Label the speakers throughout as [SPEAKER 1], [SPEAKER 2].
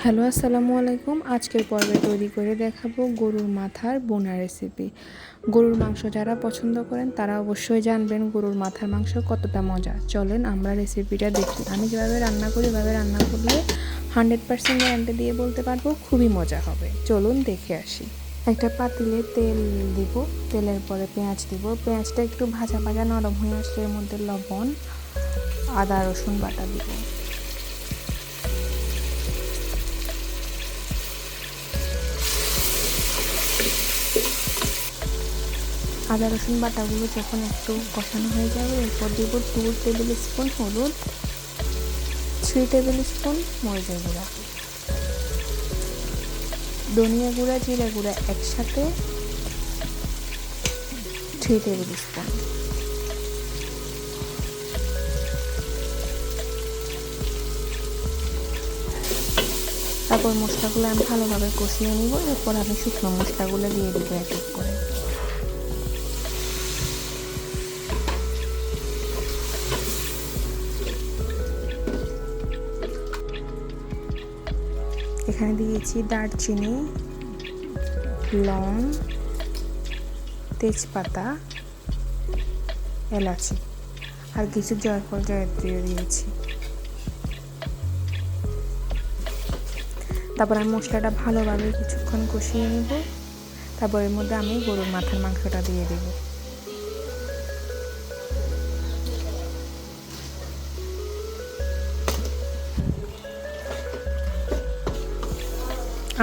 [SPEAKER 1] Hello, আসসালামু আলাইকুম। আজকের পর্বে তৈরি করে দেখাবো গরুর মাথার বোনা রেসিপি। গরুর মাংস যারা পছন্দ করেন তারা অবশ্যই জানবেন গরুর মাথার মাংস কতটা মজা। চলেন আমরা রেসিপিটা দেখি। আমি যেভাবে রান্না করি এভাবে রান্না করলে 100% গ্যারান্টি দিয়ে বলতে পারবো খুবই মজা হবে। চলুন দেখে আসি। একটা পাতিলে তেল দিব, তেলের পরে পেঁয়াজ দিব। পেঁয়াজটা একটু ভাজা ভাজা নরম হয়ে আসলে এর মধ্যে লবণ, আদা রসুন বাটা দিব। আদা রসুন বাটাগুলো যখন একটু কষানো হয়ে যাবে এরপর দিব 2 টেবিল স্পুন হলুদ, 3 টেবিল স্পুন মরিচের গুঁড়া, ধনিয়া গুঁড়া জিরা গুঁড়া একসাথে 3 টেবিল স্পুন। তারপর মশলাগুলো আমি ভালোভাবে কষিয়ে নিব। এরপর আমি শুকনো মশলাগুলো দিয়ে দিব এক এক করে। এখানে দিয়েছি দারচিনি, লং, তেজপাতা, এলাচি আর কিছু জয়ফল জয়ত্রীও দিয়েছি। তারপর আমি মশলাটা ভালোভাবে কিছুক্ষণ কষিয়ে নেব। তারপর এর মধ্যে আমি গরুর মাথার মাংসটা দিয়ে দেব।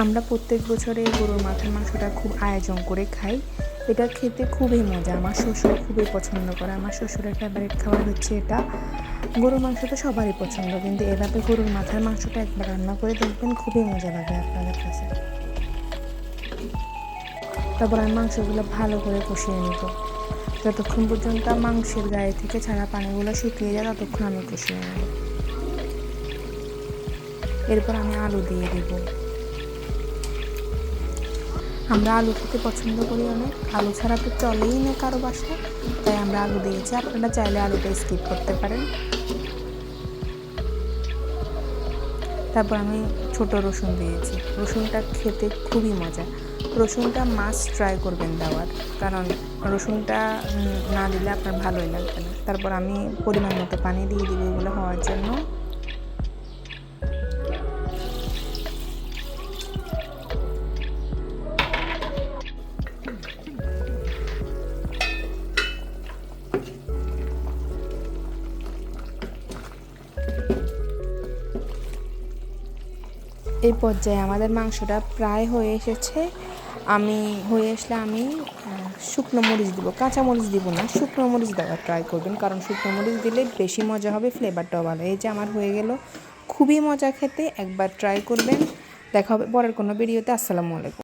[SPEAKER 1] আমরা প্রত্যেক বছরে গরুর মাথার মাংসটা খুব আয়োজন করে খাই। এটা খেতে খুবই মজা। আমার শ্বশুর খুবই পছন্দ করে। আমার শ্বশুরের ফেভারিট খাবার হচ্ছে এটা। গরুর মাংস তো সবারই পছন্দ, কিন্তু এভাবে গরুর মাথার মাংসটা একবার রান্না করে দেখবেন, খুবই মজা লাগে আপনাদের কাছে। তারপর আমি মাংসগুলো ভালো করে কষিয়ে নেব। যতক্ষণ পর্যন্ত মাংসের গায়ে থেকে ছাড়া পানিগুলো শুকিয়ে যায় ততক্ষণ আমি কষিয়ে নেব। এরপর আমি আলু দিয়ে দেব। আমরা আলু খেতে পছন্দ করি অনেক। আলু ছাড়া তো চলেই না কারো বাসায়, তাই আমরা আলু দিয়েছি। আপনারা চাইলে আলুটা স্কিপ করতে পারেন। তারপর আমি ছোট রসুন দিয়েছি। রসুনটা খেতে খুবই মজা। রসুনটা মাস্ট ট্রাই করবেন দেওয়ার, কারণ রসুনটা না দিলে আপনার ভালোই লাগবে না। তারপর আমি পরিমাণ মতো পানি দিয়ে দিব এগুলো হওয়ার জন্য। এই পর্যায়ে আমাদের মাংসটা প্রায় হয়ে এসেছে। আমি শুকনো মরিচ দিব, কাঁচা মরিচ দিব না, শুকনো মরিচ দেওয়ার ট্রাই করবেন, কারণ শুকনো মরিচ দিলে বেশি মজা হবে, ফ্লেভারটাও ভালো। এই যে আমার হয়ে গেল, খুবই মজা খেতে, একবার ট্রাই করবেন। দেখা হবে পরের কোনো ভিডিওতে। আসসালামু আলাইকুম।